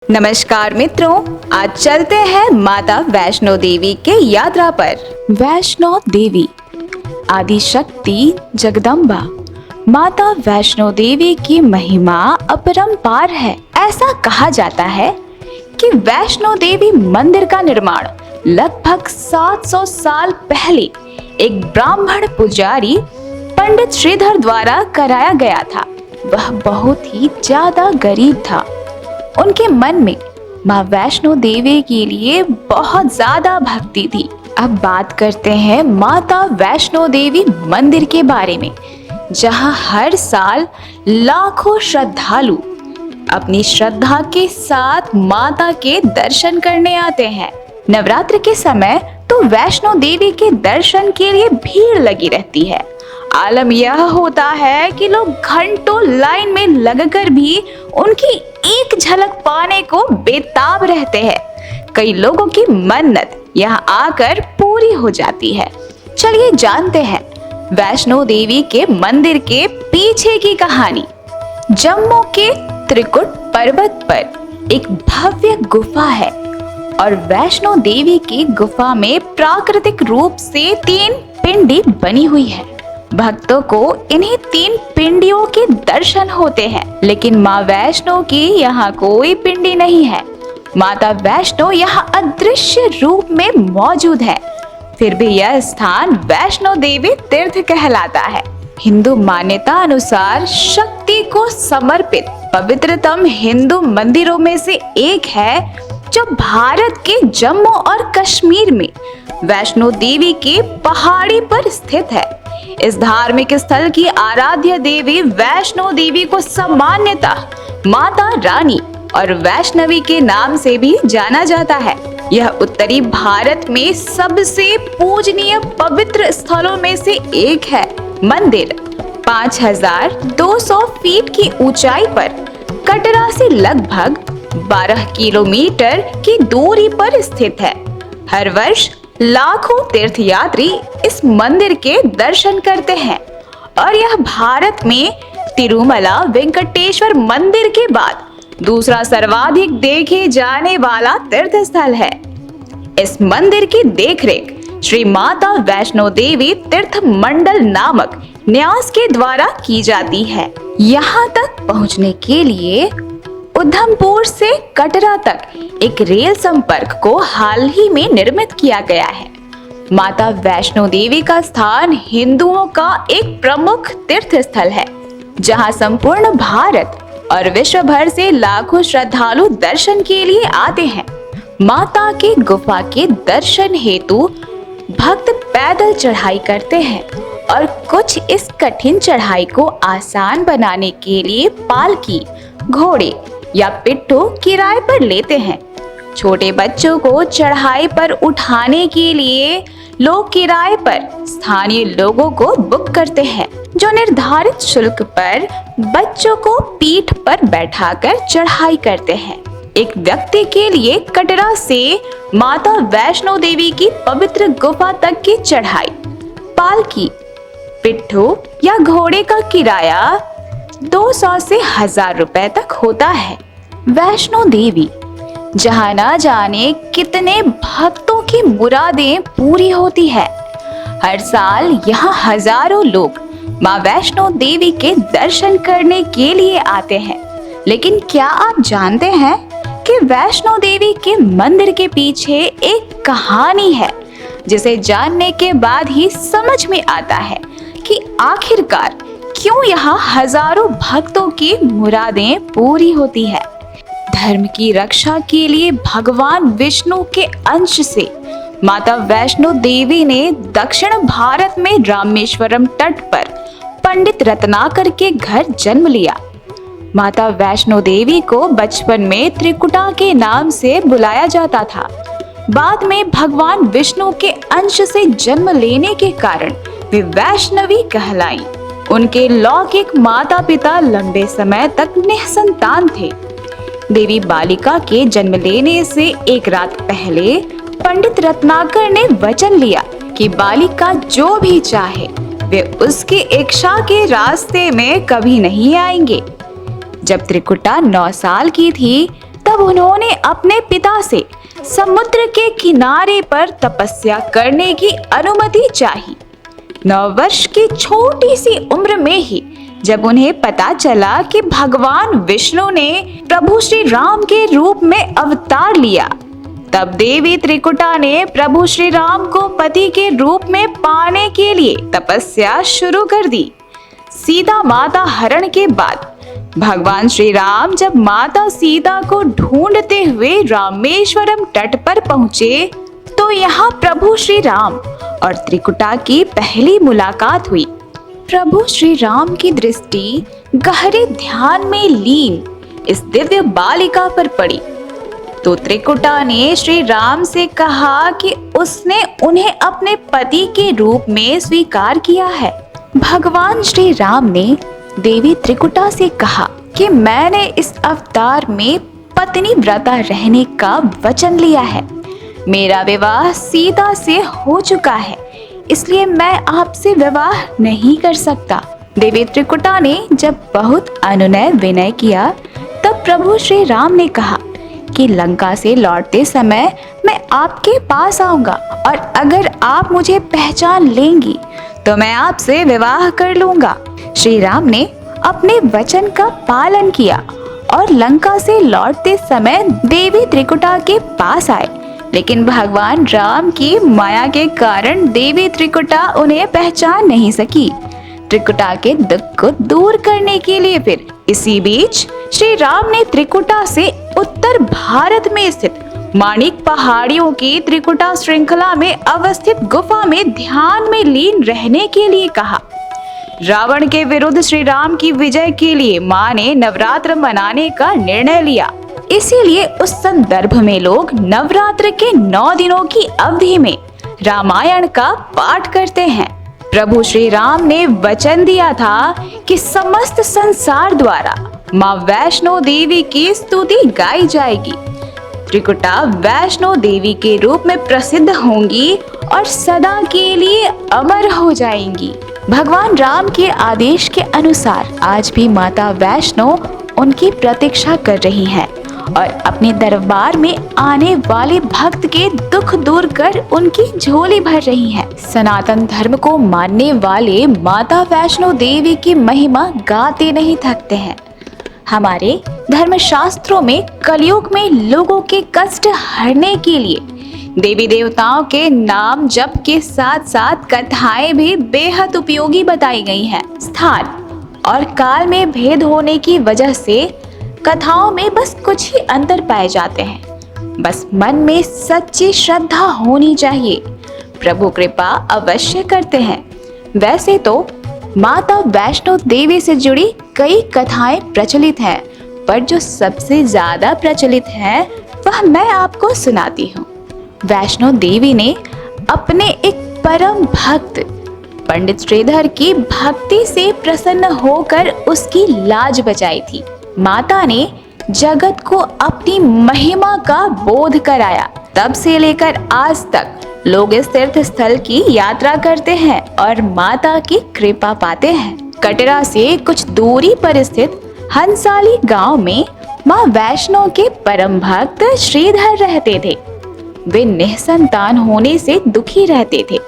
नमस्कार मित्रों, आज चलते हैं माता वैष्णो देवी के यात्रा पर। वैष्णो देवी आदिशक्ति जगदम्बा माता वैष्णो देवी की महिमा अपरंपार है। ऐसा कहा जाता है कि वैष्णो देवी मंदिर का निर्माण लगभग 700 साल पहले एक ब्राह्मण पुजारी पंडित श्रीधर द्वारा कराया गया था। वह बहुत ही ज्यादा गरीब था। उनके मन में माँ वैष्णो देवी के लिए बहुत ज्यादा भक्ति थी। अब बात करते हैं माता वैष्णो देवी मंदिर के बारे में, जहाँ हर साल लाखों श्रद्धालु अपनी श्रद्धा के साथ माता के दर्शन करने आते हैं। नवरात्र के समय तो वैष्णो देवी के दर्शन के लिए भीड़ लगी रहती है। आलम यह होता है कि लोग घंटों लाइन में लगकर भी उनकी एक झलक पाने को बेताब रहते हैं। कई लोगों की मन्नत यहाँ आकर पूरी हो जाती है। चलिए जानते हैं वैष्णो देवी के मंदिर के पीछे की कहानी। जम्मू के त्रिकुट पर्वत पर एक भव्य गुफा है और वैष्णो देवी की गुफा में प्राकृतिक रूप से 3 पिंडी बनी हुई है। भक्तों को इन्हीं 3 पिंडियों के दर्शन होते हैं, लेकिन माँ वैष्णो की यहाँ कोई पिंडी नहीं है। माता वैष्णो यहाँ अदृश्य रूप में मौजूद है। फिर भी यह स्थान वैष्णो देवी तीर्थ कहलाता है। हिंदू मान्यता अनुसार शक्ति को समर्पित पवित्रतम हिंदू मंदिरों में से एक है, जो भारत के जम्मू और कश्मीर में वैष्णो देवी के पहाड़ी पर स्थित है। इस धार्मिक स्थल की आराध्य देवी वैष्णो देवी को सामान्यतः माता रानी और वैष्णवी के नाम से भी जाना जाता है। यह उत्तरी भारत में सबसे पूजनीय पवित्र स्थलों में से एक है। मंदिर 5200 फीट की ऊंचाई पर कटरा से लगभग 12 किलोमीटर की दूरी पर स्थित है। हर वर्ष लाखों तीर्थयात्री इस मंदिर के दर्शन करते हैं और यह भारत में तिरुमला वेंकटेश्वर मंदिर के बाद दूसरा सर्वाधिक देखे जाने वाला तीर्थ स्थल है। इस मंदिर की देखरेख श्री माता वैष्णो देवी तीर्थ मंडल नामक न्यास के द्वारा की जाती है। यहाँ तक पहुँचने के लिए उधमपुर से कटरा तक एक रेल संपर्क को हाल ही में निर्मित किया गया है। माता वैष्णो देवी का स्थान हिंदुओं का एक प्रमुख तीर्थ स्थल है, जहां संपूर्ण भारत और विश्व भर से लाखों श्रद्धालु दर्शन के लिए आते हैं। माता की गुफा के दर्शन हेतु भक्त पैदल चढ़ाई करते हैं और कुछ इस कठिन चढ़ाई को आसान बनाने के लिए पालकी, घोड़े या पिट्ठू किराए पर लेते हैं। छोटे बच्चों को चढ़ाई पर उठाने के लिए लोग किराए पर स्थानीय लोगों को बुक करते हैं, जो निर्धारित शुल्क पर बच्चों को पीठ पर बैठाकर चढ़ाई करते हैं। एक व्यक्ति के लिए कटरा से माता वैष्णो देवी की पवित्र गुफा तक की चढ़ाई, पालकी, पिट्ठू या घोड़े का किराया 200 से 1000 रुपए तक होता है। वैष्णो देवी जहाँ ना जाने कितने भक्तों की मुरादें पूरी होती है। हर साल यहाँ हजारों लोग माँ वैष्णो देवी के दर्शन करने के लिए आते हैं। लेकिन क्या आप जानते हैं कि वैष्णो देवी के मंदिर के पीछे एक कहानी है, जिसे जानने के बाद ही समझ में आता है कि आखिरकार क्यों यहाँ हजारों भक्तों की मुरादें पूरी होती है। धर्म की रक्षा के लिए भगवान विष्णु के अंश से माता वैष्णो देवी ने दक्षिण भारत में रामेश्वरम तट पर पंडित रत्नाकर के घर जन्म लिया। माता वैष्णो देवी को बचपन में त्रिकुटा के नाम से बुलाया जाता था। बाद में भगवान विष्णु के अंश से जन्म लेने के कारण वे वैष्णवी कहलाई। उनके लौकिक माता पिता लंबे समय तक निसंतान थे। देवी बालिका के जन्म लेने से एक रात पहले पंडित रत्नाकर ने वचन लिया कि बालिका जो भी चाहे वे उसकी इच्छा के रास्ते में कभी नहीं आएंगे। जब त्रिकुटा 9 साल की थी तब उन्होंने अपने पिता से समुद्र के किनारे पर तपस्या करने की अनुमति चाही। 9 वर्ष की छोटी सी उम्र में ही जब उन्हें पता चला कि भगवान विष्णु ने प्रभु श्री राम के रूप में अवतार लिया, तब देवी त्रिकुटा ने प्रभु श्री राम को पति के रूप में पाने के लिए तपस्या शुरू कर दी। सीता माता हरण के बाद भगवान श्री राम जब माता सीता को ढूंढते हुए रामेश्वरम तट पर पहुंचे तो यहाँ प्रभु श्री राम और त्रिकुटा की पहली मुलाकात हुई। प्रभु श्री राम की दृष्टि गहरे ध्यान में लीन इस दिव्य बालिका पर पड़ी तो त्रिकुटा ने श्री राम से कहा कि उसने उन्हें अपने पति के रूप में स्वीकार किया है। भगवान श्री राम ने देवी त्रिकुटा से कहा कि मैंने इस अवतार में पत्नी व्रता रहने का वचन लिया है। मेरा विवाह सीता से हो चुका है, इसलिए मैं आपसे विवाह नहीं कर सकता। देवी त्रिकुटा ने जब बहुत अनुनय विनय किया तब प्रभु श्री राम ने कहा कि लंका से लौटते समय मैं आपके पास आऊंगा और अगर आप मुझे पहचान लेंगी तो मैं आपसे विवाह कर लूंगा। श्री राम ने अपने वचन का पालन किया और लंका से लौटते समय देवी त्रिकुटा के पास आए, लेकिन भगवान राम की माया के कारण देवी त्रिकुटा उन्हें पहचान नहीं सकी। त्रिकुटा के दुख को दूर करने के लिए फिर इसी बीच श्री राम ने त्रिकुटा से उत्तर भारत में स्थित माणिक पहाड़ियों की त्रिकुटा श्रृंखला में अवस्थित गुफा में ध्यान में लीन रहने के लिए कहा। रावण के विरुद्ध श्री राम की विजय के लिए मां ने नवरात्र मनाने का निर्णय लिया, इसीलिए उस संदर्भ में लोग नवरात्र के 9 दिनों की अवधि में रामायण का पाठ करते हैं। प्रभु श्री राम ने वचन दिया था कि समस्त संसार द्वारा मां वैष्णो देवी की स्तुति गाई जाएगी। त्रिकुटा वैष्णो देवी के रूप में प्रसिद्ध होंगी और सदा के लिए अमर हो जाएंगी। भगवान राम के आदेश के अनुसार आज भी माता वैष्णो उनकी प्रतीक्षा कर रही हैं और अपने दरबार में आने वाले भक्त के दुख दूर कर उनकी झोली भर रही हैं। सनातन धर्म को मानने वाले माता वैष्णो देवी की महिमा गाते नहीं थकते हैं। हमारे धर्मशास्त्रों में कलयुग में लोगों के कष्ट हरने के लिए देवी देवताओं के नाम जप के साथ साथ कथाएं भी बेहद उपयोगी बताई गई हैं। स्थान और काल में भेद होने की वजह से कथाओं में बस कुछ ही अंतर पाए जाते हैं। बस मन में सच्ची श्रद्धा होनी चाहिए, प्रभु कृपा अवश्य करते हैं। वैसे तो माता वैष्णो देवी से जुड़ी कई कथाएं प्रचलित हैं, पर जो सबसे ज्यादा प्रचलित है वह मैं आपको सुनाती हूँ। वैष्णो देवी ने अपने एक परम भक्त पंडित श्रीधर की भक्ति से प्रसन्न होकर उसकी लाज बचाई थी। माता ने जगत को अपनी महिमा का बोध कराया। तब से लेकर आज तक लोग इस तीर्थ स्थल की यात्रा करते हैं और माता की कृपा पाते हैं। कटरा से कुछ दूरी पर स्थित हंसाली गांव में मां वैष्णो के परम भक्त श्रीधर रहते थे। वे निसंतान होने से दुखी रहते थे।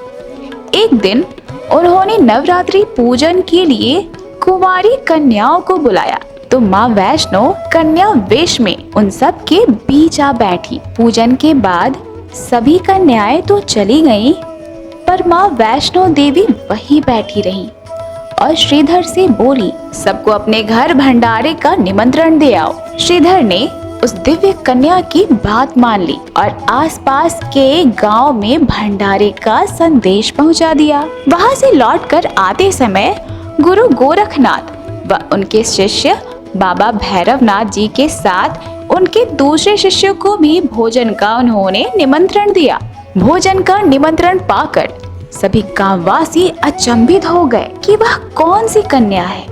एक दिन उन्होंने नवरात्रि पूजन के लिए कुंवारी कन्याओं को बुलाया तो मां वैष्णो कन्या वेश में उन सब के बीच आ बैठी। पूजन के बाद सभी कन्याएं तो चली गईं, पर मां वैष्णो देवी वहीं बैठी रही और श्रीधर से बोली, सबको अपने घर भंडारे का निमंत्रण दे आओ। श्रीधर ने उस दिव्य कन्या की बात मान ली और आसपास के गांव में भंडारे का संदेश पहुंचा दिया। वहां से लौटकर आते समय गुरु गोरखनाथ व उनके शिष्य बाबा भैरवनाथ जी के साथ उनके दूसरे शिष्यों को भी भोजन का उन्होंने निमंत्रण दिया। भोजन का निमंत्रण पाकर सभी गांववासी अचंभित हो गए कि वह कौन सी कन्या है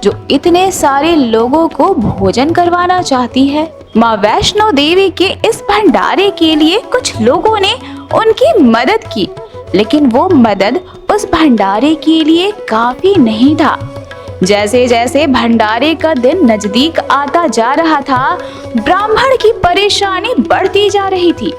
जो इतने सारे लोगों को भोजन करवाना चाहती है। मां वैष्णो देवी के इस भंडारे के लिए कुछ लोगों ने उनकी मदद की, लेकिन वो मदद उस भंडारे के लिए काफी नहीं था। जैसे जैसे भंडारे का दिन नजदीक आता जा रहा था, ब्राह्मण की परेशानी बढ़ती जा रही थी।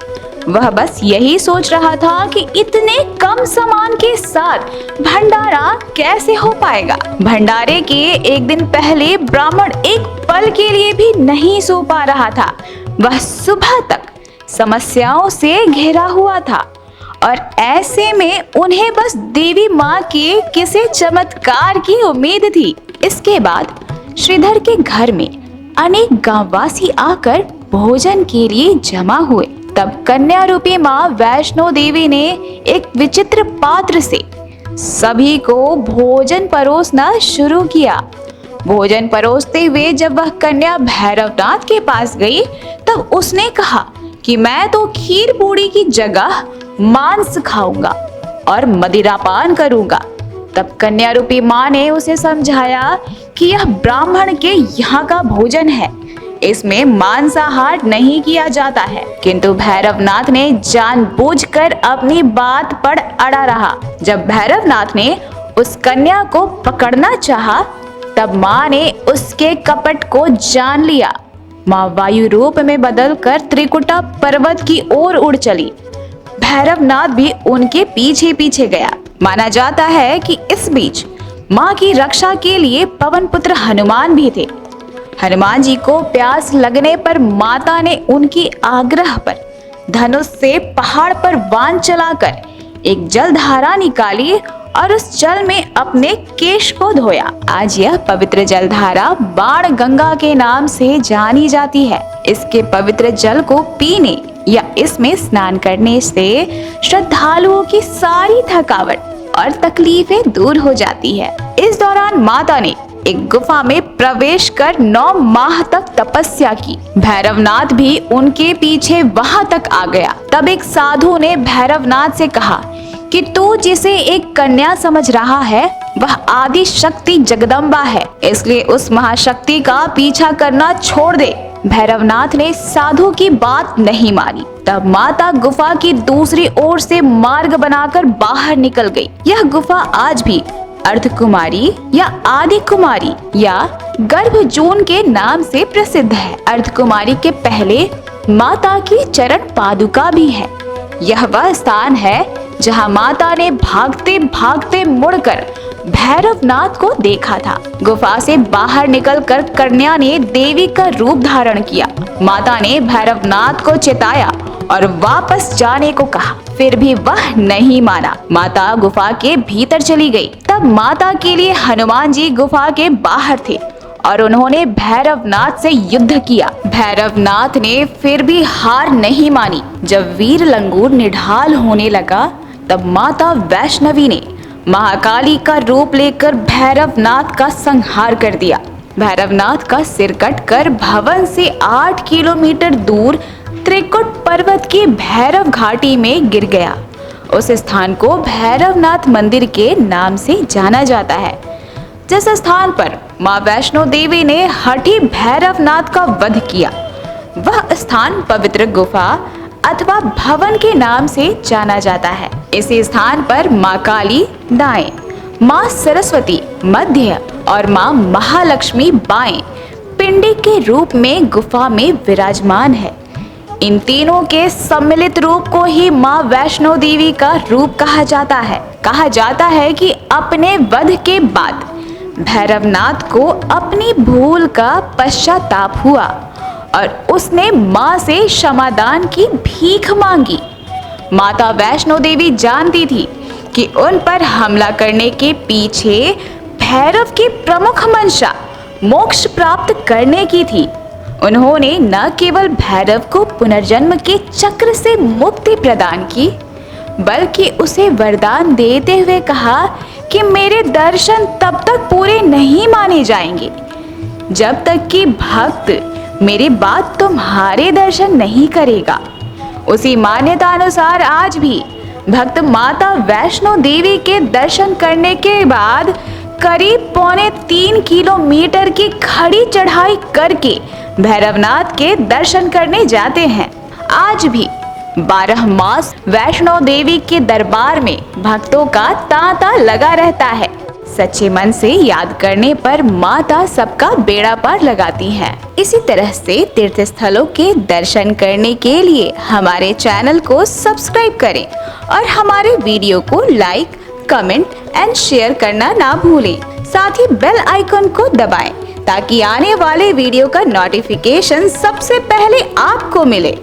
वह बस यही सोच रहा था कि इतने कम सामान के साथ भंडारा कैसे हो पाएगा। भंडारे के एक दिन पहले ब्राह्मण एक पल के लिए भी नहीं सो पा रहा था। वह सुबह तक समस्याओं से घिरा हुआ था और ऐसे में उन्हें बस देवी माँ के किसी चमत्कार की उम्मीद थी। इसके बाद श्रीधर के घर में अनेक गांववासी आकर भोजन के लिए जमा हुए। तब कन्या रूपी माँ वैष्णो देवी ने एक विचित्र पात्र से सभी को भोजन परोसना शुरू किया। भोजन परोसते हुए जब वह कन्या भैरवनाथ के पास गई, तब उसने कहा कि मैं तो खीर पूड़ी की जगह मांस खाऊंगा और मदिरापान करूंगा। तब कन्या रूपी माँ ने उसे समझाया कि यह ब्राह्मण के यहाँ का भोजन है, इसमें मांसाहार नहीं किया जाता है। किंतु भैरवनाथ ने जानबूझकर अपनी बात पर अड़ा रहा। जब भैरवनाथ ने उस कन्या को पकड़ना चाहा, तब माँ ने उसके कपट को जान लिया। माँ वायु रूप में बदलकर त्रिकुटा पर्वत की ओर उड़ चली। भैरवनाथ भी उनके पीछे पीछे गया। माना जाता है कि इस बीच माँ की रक्षा के लिए पवन पुत्र हनुमान भी थे। हनुमान जी को प्यास लगने पर माता ने उनकी आग्रह पर धनुष से पहाड़ पर बाण चलाकर एक जलधारा निकाली और उस जल में अपने केश को धोया। आज यह पवित्र जलधारा बाण गंगा के नाम से जानी जाती है। इसके पवित्र जल को पीने या इसमें स्नान करने से श्रद्धालुओं की सारी थकावट और तकलीफें दूर हो जाती है। इस दौरान माता ने एक गुफा में प्रवेश कर 9 माह तक तपस्या की। भैरवनाथ भी उनके पीछे वहां तक आ गया। तब एक साधु ने भैरवनाथ से कहा कि तू जिसे एक कन्या समझ रहा है, वह आदि शक्ति जगदम्बा है, इसलिए उस महाशक्ति का पीछा करना छोड़ दे। भैरवनाथ ने साधु की बात नहीं मानी। तब माता गुफा की दूसरी ओर से मार्ग बनाकर बाहर निकल गई। यह गुफा आज भी अर्धकुमारी या आदि कुमारी या गर्भजून के नाम से प्रसिद्ध है। अर्धकुमारी के पहले माता की चरण पादुका भी है। यह वह स्थान है जहां माता ने भागते भागते मुड़कर भैरवनाथ को देखा था। गुफा से बाहर निकलकर कन्या ने देवी का रूप धारण किया। माता ने भैरवनाथ को चिताया और वापस जाने को कहा, फिर भी वह नहीं माना। माता गुफा के भीतर चली गई। तब माता के लिए हनुमान जी गुफा के बाहर थे और उन्होंने भैरवनाथ से युद्ध किया। भैरवनाथ ने फिर भी हार नहीं मानी। जब वीर लंगूर निढाल होने लगा, तब माता वैष्णवी ने महाकाली का रूप लेकर भैरवनाथ का संहार कर दिया। भैरवनाथ का सिर कटकर भवन से 8 किलोमीटर दूर त्रिकुट पर्वत की भैरव घाटी में गिर गया। उस स्थान को भैरवनाथ मंदिर के नाम से जाना जाता है। जिस स्थान पर माँ वैष्णो देवी ने हठी भैरवनाथ का वध किया, वह स्थान पवित्र गुफा अथवा भवन के नाम से जाना जाता है। इसी स्थान पर माँ काली दाएं, माँ सरस्वती मध्य और माँ महालक्ष्मी बाएं पिंडी के रूप में गुफा में विराजमान है। इन तीनों के सम्मिलित रूप को ही माँ वैष्णो देवी का रूप कहा जाता है। कहा जाता है कि अपने वध के बाद भैरवनाथ को अपनी भूल का पश्चाताप हुआ और उसने माँ से क्षमादान की भीख मांगी। माता वैष्णो देवी जानती थी कि उन पर हमला करने के पीछे भैरव की प्रमुख मंशा मोक्ष प्राप्त करने की थी। उन्होंने न केवल भैरव को पुनर्जन्म के चक्र से मुक्ति प्रदान की, बल्कि उसे वरदान देते हुए कहा कि मेरे दर्शन तब तक पूरे नहीं माने जाएंगे जब तक कि भक्त मेरे बाद तुम्हारे दर्शन नहीं करेगा। उसी मान्यता अनुसार आज भी भक्त माता वैष्णो देवी के दर्शन करने के बाद करीब 3.25 किलोमीटर की खड़ी चढ़ाई करके भैरवनाथ के दर्शन करने जाते हैं। आज भी 12 मास वैष्णो देवी के दरबार में भक्तों का तांता लगा रहता है। सच्चे मन से याद करने पर माता सबका बेड़ा पार लगाती हैं। इसी तरह से तीर्थ स्थलों के दर्शन करने के लिए हमारे चैनल को सब्सक्राइब करें और हमारे वीडियो को लाइक, कमेंट एंड शेयर करना ना भूलें। साथ ही बेल आइकन को दबाएं ताकि आने वाले वीडियो का नोटिफिकेशन सबसे पहले आपको मिले।